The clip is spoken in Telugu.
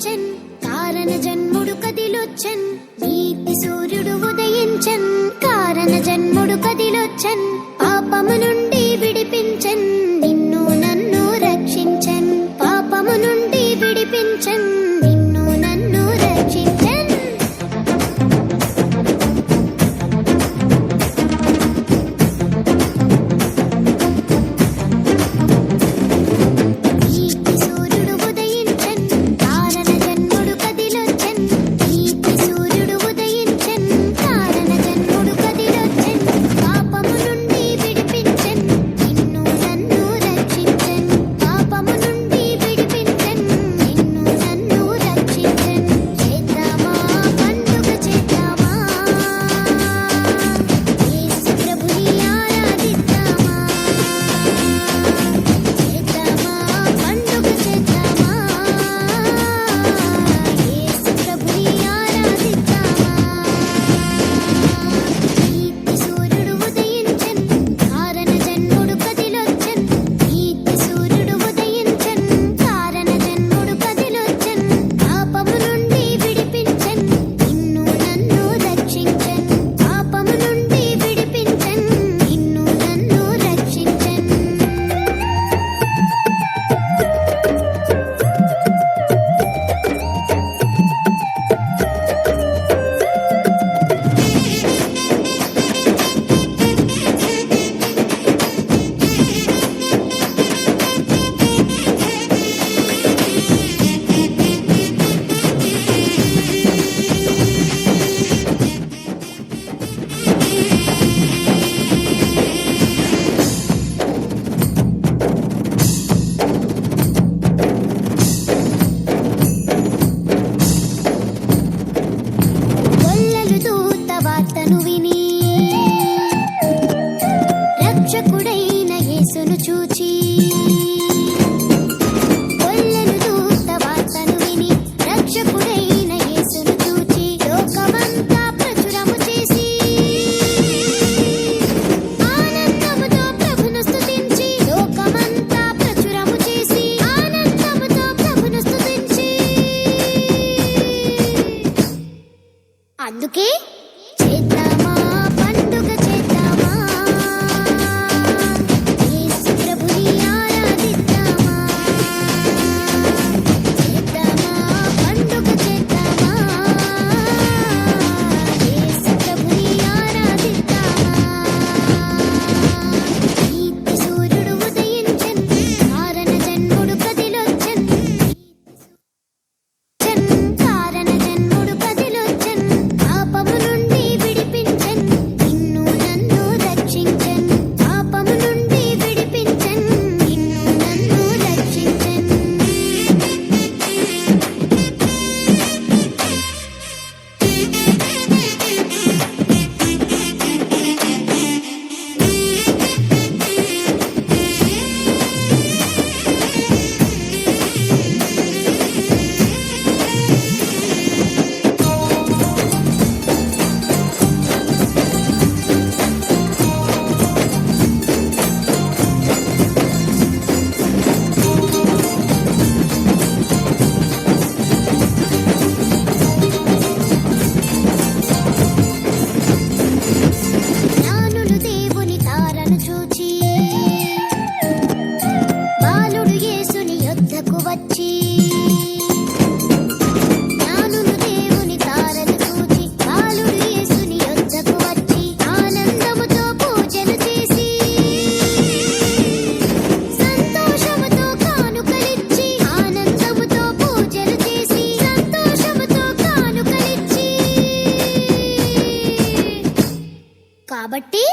కదిలొచ్చన్, కారణ జన్ముడు కదిలొచ్చన్, నీతి సూర్యుడు ఉదయించన్, కారణ జన్ముడు కదిలొచ్చన్, పాపము నుండి విడిపించన్, నిన్ను నన్ను రక్షించన్, పాపము నుండి విడిపించన్, నిన్ను నన్ను రక్షించన్. అందుకే చేద్దామా పండుగ చేద్దామా, యేసు ప్రభుని ఆరాధిద్దామా, చేద్దామా పండుగ చేద్దామా, యేసు ప్రభుని ఆరాధిద్దామా. నీతి సూర్యుడు ఉదయించన్, కారణ జన్ముడు కదిలొచ్చన్, కారణ జన్ముడు కదిలొచ్చన్, పాపము నుండి విడిపించన్, నిన్ను నన్ను రక్షించన్, పాపము నుండి విడిపించన్, నిన్ను నన్ను రక్షించన్. జ్ఞానులు దేవుని తారను చూచి, బాలుడు యేసుని యొద్దకు వచ్చి, జ్ఞానులు దేవుని తారను చూచి, బాలుడు యేసుని యొద్దకు వచ్చి, ఆనందముతో పూజలు చేసి, సంతోషముతో కానుకలిచ్చి, ఆనందముతో పూజలు చేసి, సంతోషముతో కానుకలిచ్చి. కాబట్టి